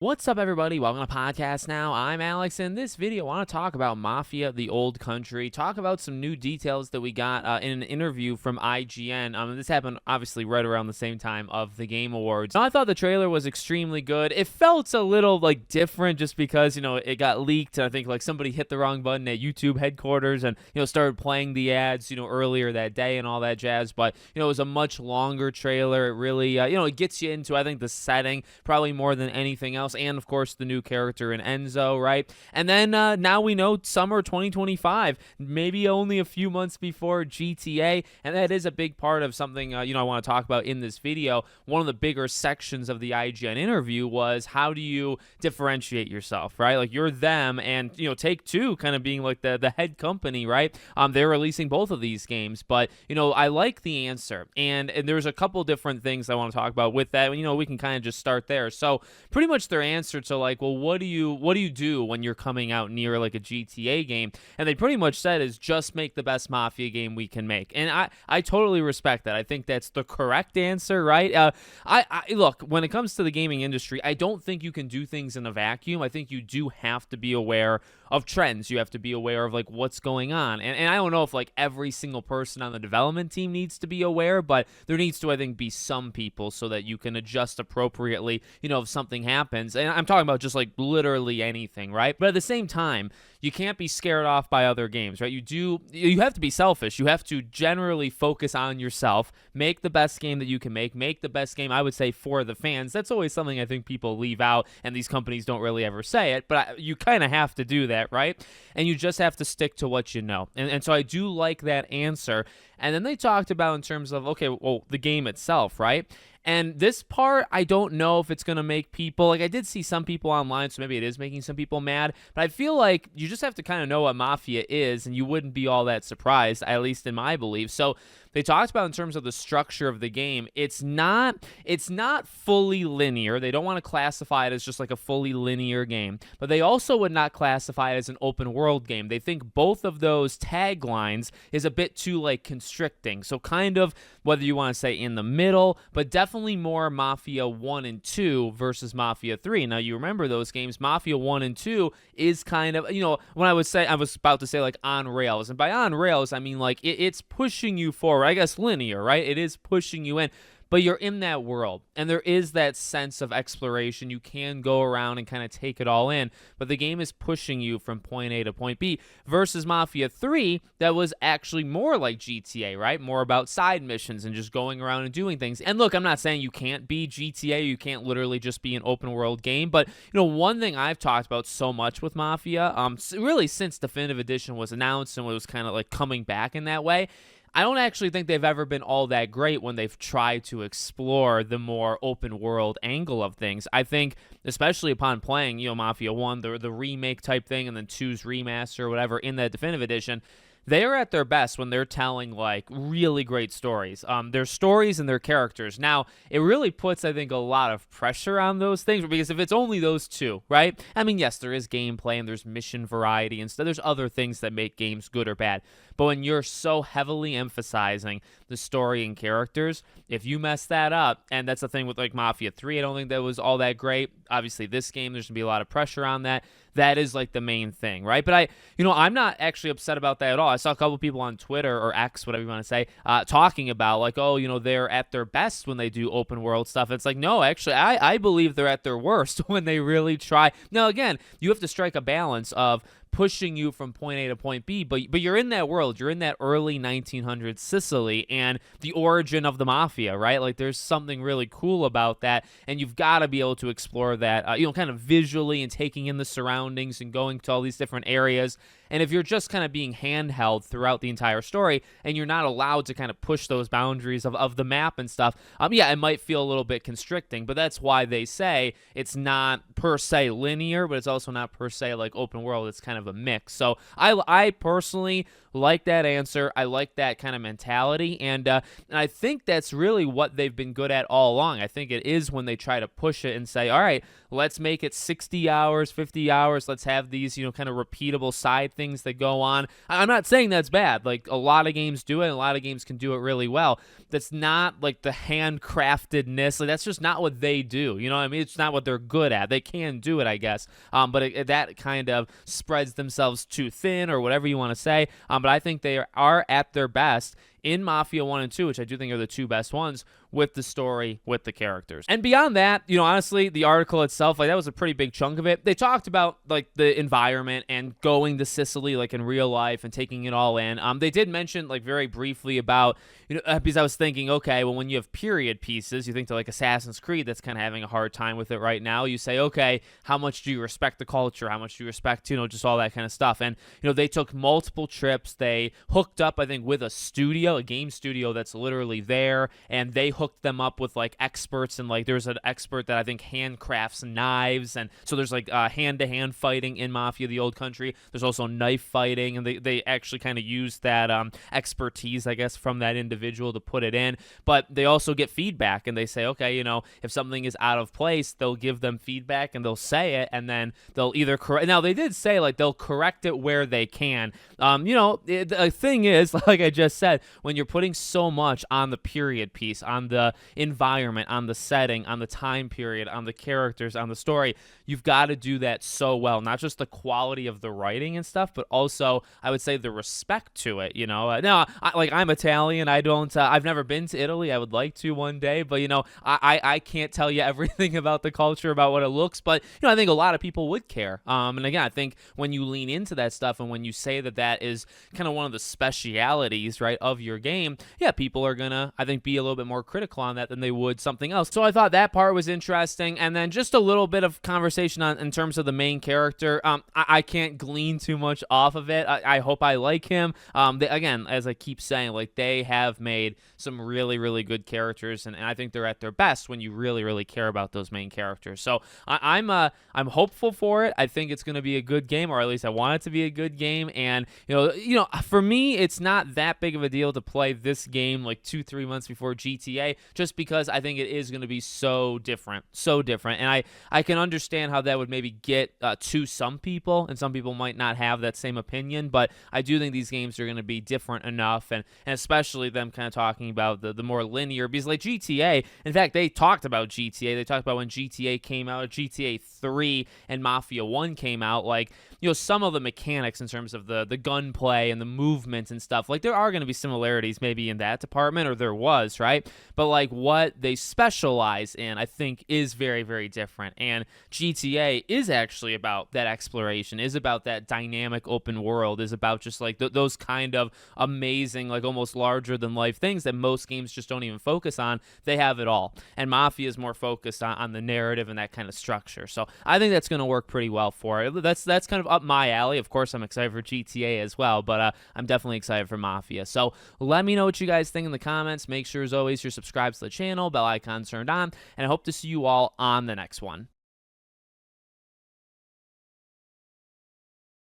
What's up, everybody? Welcome to Podcast Now. I'm Alex, and in this video, I want to talk about Mafia, the Old Country, talk about some new details that we got in an interview from IGN. This happened, obviously, right around the same time of the Game Awards. Now, I thought the trailer was extremely good. It felt a little, different just because, it got leaked, and I think, somebody hit the wrong button at YouTube headquarters and, started playing the ads, earlier that day and all that jazz. But, it was a much longer trailer. It really, it gets you into, I think, the setting probably more than anything else. And of course the new character in Enzo, right? And then now we know summer 2025, maybe only a few months before GTA, and that is a big part of something I want to talk about in this video. One of the bigger sections of the IGN interview was how do you differentiate yourself, right? Like you're them, and Take-Two kind of being like the head company, right? They're releasing both of these games, but I like the answer, and there's a couple different things I want to talk about with that. We can kind of just start there. So pretty much their answer to what do you do when you're coming out near like a GTA game? And they pretty much said is just make the best Mafia game we can make. And I totally respect that. I think that's the correct answer, right? I look, when it comes to the gaming industry, I don't think you can do things in a vacuum. I think you do have to be aware of trends. You have to be aware of what's going on. And I don't know if every single person on the development team needs to be aware, but there needs to, I think, be some people so that you can adjust appropriately, if something happens. And I'm talking about just literally anything, right? But at the same time, you can't be scared off by other games, right? You have to be selfish. You have to generally focus on yourself, make the best game that you can make the best game, I would say, for the fans. That's always something I think people leave out, and these companies don't really ever say it, but you kind of have to do that, right? And you just have to stick to what you know. And so I do like that answer. And then they talked about in terms of, okay, well, the game itself, right? And this part, I don't know if it's going to make people, I did see some people online, so maybe it is making some people mad, but I feel like you just have to kind of know what Mafia is, and you wouldn't be all that surprised, at least in my belief. So they talked about in terms of the structure of the game, it's not fully linear. They don't want to classify it as just a fully linear game, but they also would not classify it as an open world game. They think both of those taglines is a bit too constricting. So kind of whether you want to say in the middle, but definitely more Mafia 1 and 2 versus Mafia 3. Now you remember those games, Mafia 1 and 2 is kind of, when I was about to say on rails, and by on rails I mean it's pushing you forward. I guess linear, right? It is pushing you in, but you're in that world, and there is that sense of exploration. You can go around and kind of take it all in, but the game is pushing you from point A to point B versus Mafia 3 that was actually more like GTA, right? More about side missions and just going around and doing things. And look, I'm not saying you can't be GTA, you can't literally just be an open world game, but one thing I've talked about so much with Mafia, really since Definitive Edition was announced and was kind of coming back in that way, I don't actually think they've ever been all that great when they've tried to explore the more open world angle of things. I think, especially upon playing, Mafia 1, the remake type thing, and then 2's remaster or whatever in the Definitive Edition, they are at their best when they're telling really great stories. Their stories and their characters. Now, it really puts, I think, a lot of pressure on those things, because if it's only those two, right? I mean, yes, there is gameplay and there's mission variety and stuff. There's other things that make games good or bad. But when you're so heavily emphasizing the story and characters, if you mess that up, and that's the thing with Mafia 3, I don't think that was all that great. Obviously, this game, there's going to be a lot of pressure on that. That is the main thing, right? But I'm not actually upset about that at all. I saw a couple people on Twitter or X, whatever you want to say, talking about they're at their best when they do open world stuff. It's no, actually, I believe they're at their worst when they really try. Now, again, you have to strike a balance of pushing you from point A to point B, but you're in that world. You're in that early 1900s Sicily and the origin of the Mafia, right? There's something really cool about that, and you've got to be able to explore that, kind of visually and taking in the surroundings and going to all these different areas. And if you're just kind of being handheld throughout the entire story and you're not allowed to kind of push those boundaries of the map and stuff, yeah, it might feel a little bit constricting, but that's why they say it's not per se linear, but it's also not per se open world. It's kind of a mix. So I personally like that answer. I like that kind of mentality, and I think that's really what they've been good at all along. I think it is when they try to push it and say, all right, let's make it 60 hours, 50 hours. Let's have these, kind of repeatable side things that go on. I'm not saying that's bad. Like, a lot of games do it, and a lot of games can do it really well. That's not like the handcraftedness. Like, that's just not what they do. You know what I mean? It's not what they're good at. They can do it, I guess. But that kind of spreads themselves too thin, or whatever you want to say. But I think they are at their best in Mafia 1 and 2, which I do think are the two best ones, with the story, with the characters. And beyond that, honestly, the article itself, like, that was a pretty big chunk of it. They talked about, like, the environment and going to Sicily, like, in real life and taking it all in. They did mention, like, very briefly about, because I was thinking, okay, well, when you have period pieces, you think to, like, Assassin's Creed, that's kind of having a hard time with it right now. You say, okay, how much do you respect the culture? How much do you respect, just all that kind of stuff? And, they took multiple trips. They hooked up, I think, with a game studio that's literally there, and they hooked them up with, like, experts, and, like, there's an expert that I think handcrafts knives, and so there's, like, hand-to-hand fighting in Mafia the Old Country. There's also knife fighting, and they actually kind of use that expertise, I guess, from that individual to put it in. But they also get feedback, and they say, okay, if something is out of place, they'll give them feedback, and they'll say it, and then they'll either correct. Now, they did say, like, they'll correct it where they can. The thing is, like I just said, when you're putting so much on the period piece, on the environment, on the setting, on the time period, on the characters, on the story, you've got to do that so well. Not just the quality of the writing and stuff, but also, I would say, the respect to it. Now, I'm Italian. I've never been to Italy. I would like to one day, but I can't tell you everything about the culture, about what it looks. But I think a lot of people would care. And again, I think when you lean into that stuff, and when you say that is kind of one of the specialities, right, of your game, yeah, people are gonna, I think, be a little bit more critical on that than they would something else. So I thought that part was interesting. And then just a little bit of conversation in terms of the main character. I can't glean too much off of it. I hope I like him. Again, as I keep saying, like, they have made some really, really good characters, and I think they're at their best when you really, really care about those main characters. So I'm hopeful for it. I think it's gonna be a good game, or at least I want it to be a good game. And for me, it's not that big of a deal to play this game like 2-3 months before GTA, just because I think it is going to be so different. And I can understand how that would maybe get to some people, and some people might not have that same opinion, but I do think these games are going to be different enough, and especially them kind of talking about the more linear, because like GTA, in fact, they talked about GTA. They talked about when GTA came out, GTA 3 and Mafia 1 came out, like, some of the mechanics in terms of the gunplay and the movement and stuff, like, there are going to be similarities maybe in that department, or there was, right? But, like, what they specialize in, I think, is very, very different. And GTA is actually about that exploration, is about that dynamic open world, is about just, like, those kind of amazing, like, almost larger-than-life things that most games just don't even focus on. They have it all. And Mafia is more focused on the narrative and that kind of structure. So I think that's going to work pretty well for it. That's kind of up my alley. Of course, I'm excited for GTA as well, but I'm definitely excited for Mafia. So let me know what you guys think in the comments. Make sure, as always, you're subscribed to the channel, bell icon turned on, and I hope to see you all on the next one.